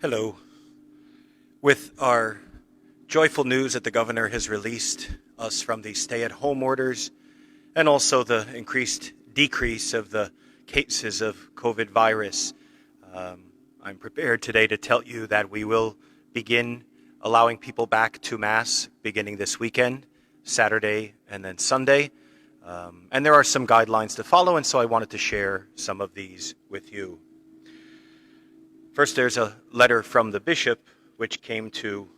Hello. With our joyful news that the governor has released us from the stay-at-home orders and also the decrease of the cases of COVID virus, I'm prepared today to tell you that we will begin allowing people back to Mass beginning this weekend, Saturday and then Sunday. And there are some guidelines to follow, and so I wanted to share some of these with you. First, there's a letter from the bishop which came to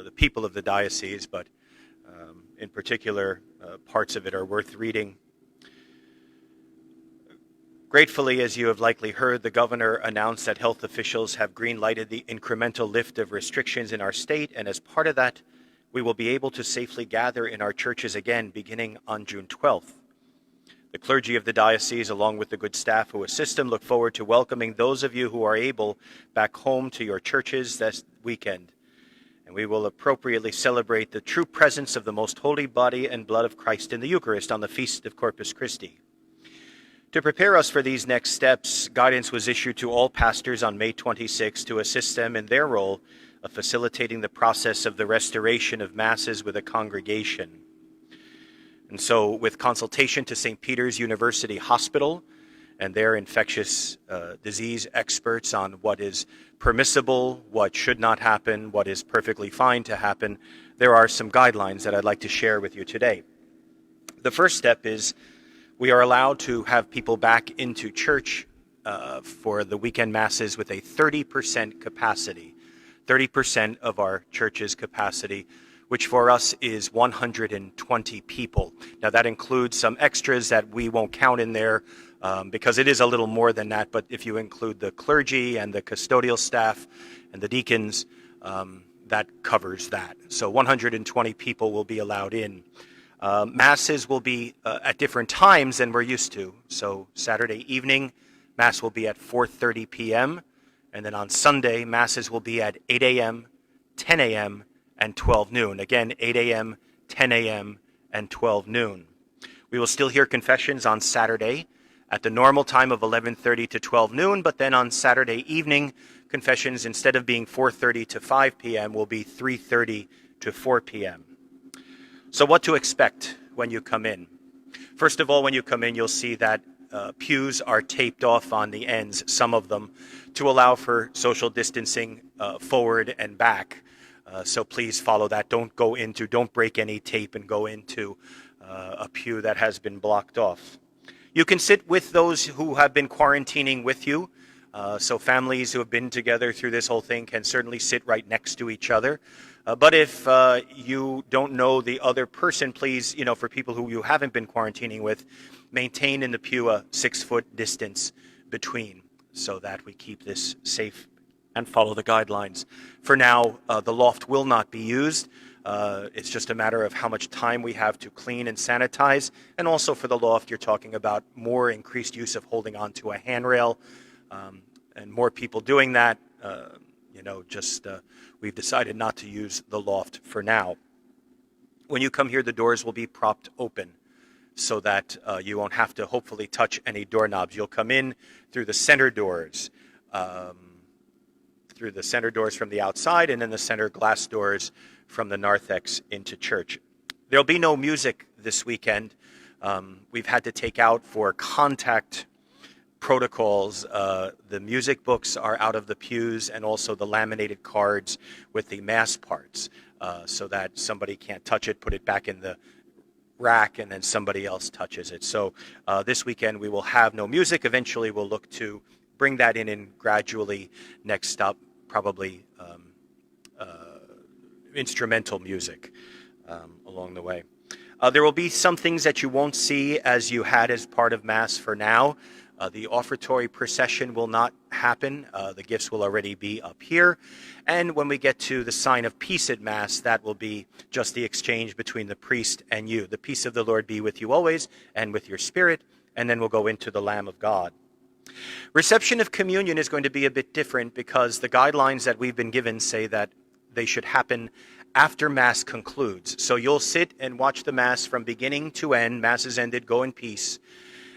the people of the diocese, but in particular, parts of it are worth reading. Gratefully, as you have likely heard, the governor announced that health officials have green-lighted the incremental lift of restrictions in our state, and as part of that, we will be able to safely gather in our churches again beginning on June 12th. The clergy of the diocese, along with the good staff who assist them, look forward to welcoming those of you who are able back home to your churches this weekend. And we will appropriately celebrate the true presence of the most holy body and blood of Christ in the Eucharist on the Feast of Corpus Christi. To prepare us for these next steps, guidance was issued to all pastors on May 26 to assist them in their role of facilitating the process of the restoration of Masses with a congregation. And so, with consultation to St. Peter's University Hospital and their infectious disease experts on what is permissible, what should not happen, what is perfectly fine to happen, there are some guidelines that I'd like to share with you today. The first step is we are allowed to have people back into church for the weekend Masses with a 30% capacity, 30% of our church's capacity, which for us is 120 people. Now that includes some extras that we won't count in there because it is a little more than that, but if you include the clergy and the custodial staff and the deacons, that covers that. So 120 people will be allowed in. Masses will be at different times than we're used to. So Saturday evening, Mass will be at 4:30 p.m. And then on Sunday, Masses will be at 8 a.m., 10 a.m., and 12 noon. Again, 8 a.m., 10 a.m., and 12 noon. We will still hear confessions on Saturday at the normal time of 11:30 to 12 noon, but then on Saturday evening, confessions, instead of being 4:30 to 5 p.m., will be 3:30 to 4 p.m. So what to expect when you come in? First of all, when you come in, you'll see that pews are taped off on the ends, some of them, to allow for social distancing forward and back. So please follow that. Don't break any tape and go into a pew that has been blocked off. You can sit with those who have been quarantining with you. So families who have been together through this whole thing can certainly sit right next to each other. But if you don't know the other person, please, for people who you haven't been quarantining with, maintain in the pew a 6-foot distance between so that we keep this safe and follow the guidelines. For now, the loft will not be used. It's just a matter of how much time we have to clean and sanitize. And also for the loft, you're talking about more increased use of holding on to a handrail and more people doing that. We've decided not to use the loft for now. When you come here, the doors will be propped open so that you won't have to hopefully touch any doorknobs. You'll come in through the center doors, from the outside, and then the center glass doors from the narthex into church. There'll be no music this weekend. We've had to take out for contact protocols. The music books are out of the pews, and also the laminated cards with the Mass parts, so that somebody can't touch it, put it back in the rack, and then somebody else touches it. So this weekend we will have no music. Eventually we'll look to bring that in gradually next up, probably instrumental music along the way. There will be some things that you won't see as you had as part of Mass for now. The offertory procession will not happen. The gifts will already be up here. And when we get to the sign of peace at Mass, that will be just the exchange between the priest and you. The peace of the Lord be with you always and with your spirit. And then we'll go into the Lamb of God. Reception of communion is going to be a bit different because the guidelines that we've been given say that they should happen after Mass concludes. So you'll sit and watch the Mass from beginning to end. Mass is ended, go in peace.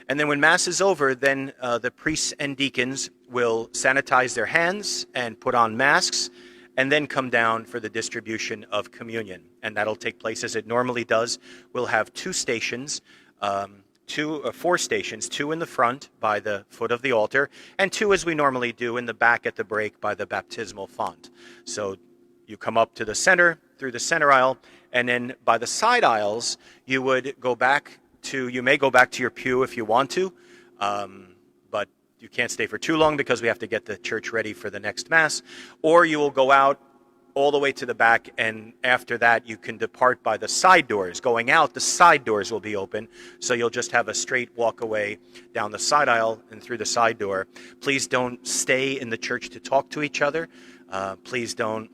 And then when Mass is over, then the priests and deacons will sanitize their hands and put on masks, and then come down for the distribution of communion. And that'll take place as it normally does. We'll have two stations, four stations, two in the front by the foot of the altar, and two, as we normally do, in the back at the break by the baptismal font. So you come up to the center, through the center aisle, and then by the side aisles, you may go back to your pew if you want to, but you can't stay for too long because we have to get the church ready for the next Mass. Or you will go out all the way to the back, and after that you can depart by the side doors. Going out, the side doors will be open, so you'll just have a straight walk away down the side aisle and through the side door. Please don't stay in the church to talk to each other. Please don't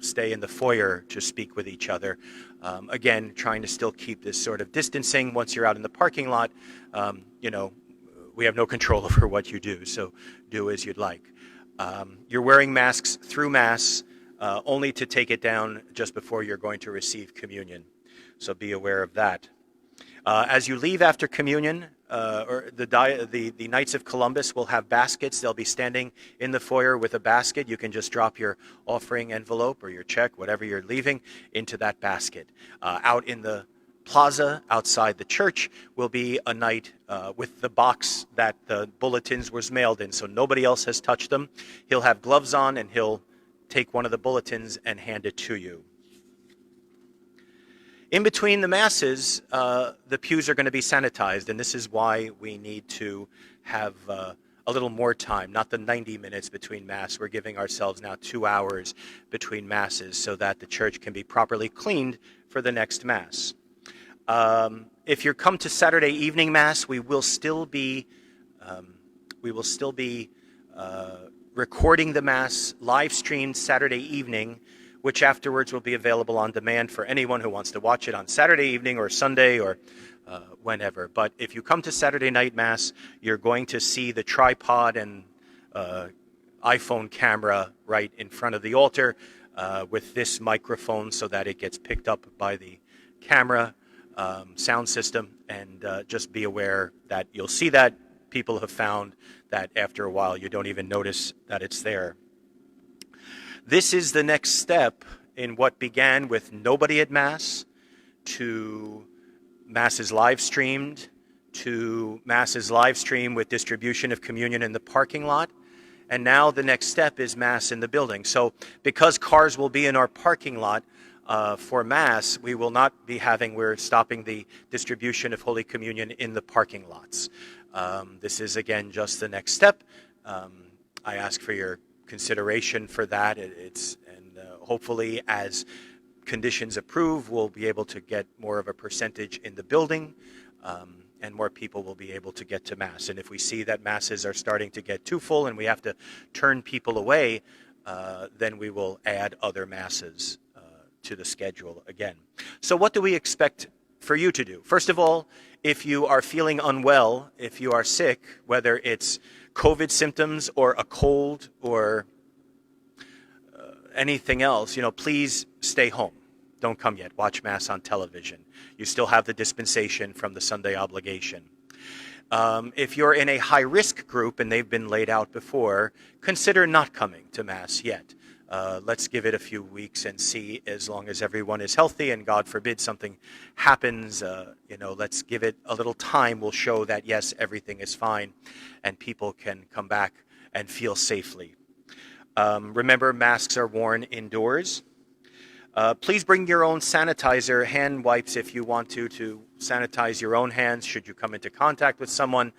stay in the foyer to speak with each other. Again, trying to still keep this sort of distancing. Once you're out in the parking lot, we have no control over what you do, so do as you'd like. You're wearing masks through Mass, only to take it down just before you're going to receive communion. So be aware of that. As you leave after communion, the Knights of Columbus will have baskets. They'll be standing in the foyer with a basket. You can just drop your offering envelope or your check, whatever you're leaving, into that basket. Out in the plaza outside the church will be a knight with the box that the bulletins was mailed in, so nobody else has touched them. He'll have gloves on, and he'll take one of the bulletins and hand it to you. In between the Masses, the pews are going to be sanitized, and this is why we need to have a little more time, not the 90 minutes between Mass. We're giving ourselves now 2 hours between Masses so that the church can be properly cleaned for the next Mass. If you come to Saturday evening Mass, we will still be recording the Mass, live streamed Saturday evening, which afterwards will be available on demand for anyone who wants to watch it on Saturday evening or Sunday or whenever. But if you come to Saturday night Mass, you're going to see the tripod and iPhone camera right in front of the altar with this microphone so that it gets picked up by the camera sound system. And just be aware that you'll see that. People have found that after a while you don't even notice that it's there. This is the next step in what began with nobody at Mass, to Masses live streamed, to Masses live streamed with distribution of communion in the parking lot. And now the next step is Mass in the building. So because cars will be in our parking lot for Mass, we're stopping the distribution of Holy Communion in the parking lots. This is, again, just the next step. I ask for your consideration for that. Hopefully, as conditions approve, we'll be able to get more of a percentage in the building, and more people will be able to get to Mass. And if we see that Masses are starting to get too full and we have to turn people away, then we will add other Masses to the schedule again. So what do we expect for you to do? First of all, if you are feeling unwell, if you are sick, whether it's COVID symptoms or a cold or anything else, please stay home. Don't come yet. Watch Mass on television. You still have the dispensation from the Sunday obligation. If you're in a high-risk group, and they've been laid out before, consider not coming to Mass yet. Let's give it a few weeks and see, as long as everyone is healthy and God forbid something happens, let's give it a little time. We'll show that, yes, everything is fine and people can come back and feel safely. Remember, masks are worn indoors. Please bring your own sanitizer, hand wipes if you want to sanitize your own hands should you come into contact with someone.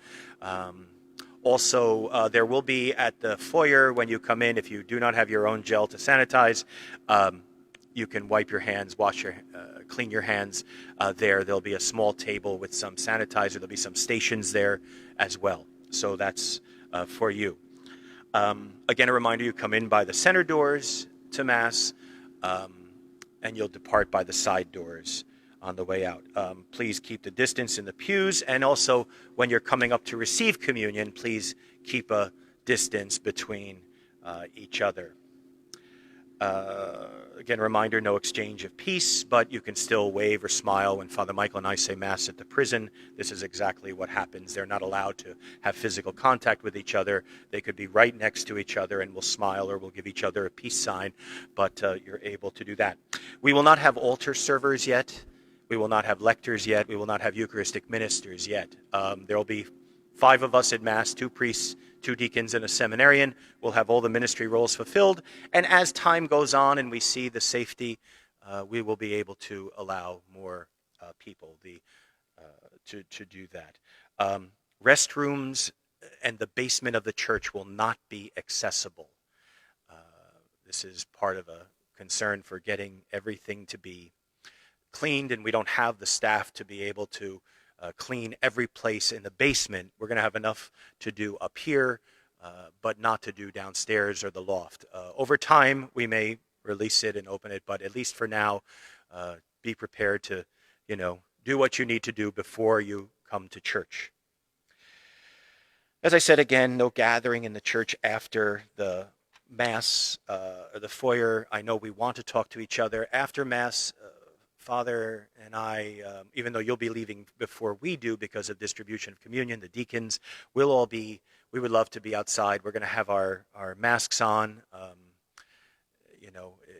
Also, there will be at the foyer when you come in, if you do not have your own gel to sanitize, you can wipe your hands, clean your hands there. There'll be a small table with some sanitizer. There'll be some stations there as well. So that's for you. Again, a reminder, you come in by the center doors to Mass, and you'll depart by the side doors on the way out. Please keep the distance in the pews, and also when you're coming up to receive communion, please keep a distance between each other. Again, reminder, no exchange of peace, but you can still wave or smile when Father Michael and I say Mass at the prison. This is exactly what happens. They're not allowed to have physical contact with each other. They could be right next to each other and we'll smile or we'll give each other a peace sign, but you're able to do that. We will not have altar servers yet. We will not have lectors yet. We will not have Eucharistic ministers yet. There will be 5 of us at Mass, 2 priests, 2 deacons, and a seminarian. We'll have all the ministry roles fulfilled. And as time goes on and we see the safety, we will be able to allow more people to do that. Restrooms and the basement of the church will not be accessible. This is part of a concern for getting everything to be cleaned, and we don't have the staff to be able to clean every place in the basement. We're going to have enough to do up here, but not to do downstairs or the loft. Over time, we may release it and open it, but at least for now, be prepared to, do what you need to do before you come to church. As I said again, no gathering in the church after the Mass or the foyer. I know we want to talk to each other after Mass. Father and I, even though you'll be leaving before we do because of distribution of communion, the deacons, we would love to be outside. We're going to have our masks on,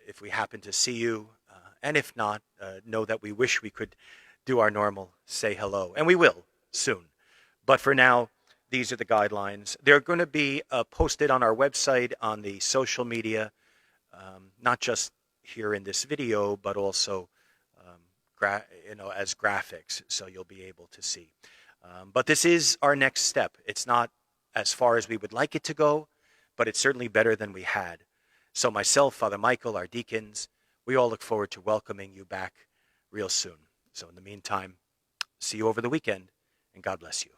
if we happen to see you. And if not, know that we wish we could do our normal say hello. And we will soon. But for now, these are the guidelines. They're going to be posted on our website, on the social media, not just here in this video, but also as graphics, so you'll be able to see. But this is our next step. It's not as far as we would like it to go, but it's certainly better than we had. So myself, Father Michael, our deacons, we all look forward to welcoming you back real soon. So in the meantime, see you over the weekend, and God bless you.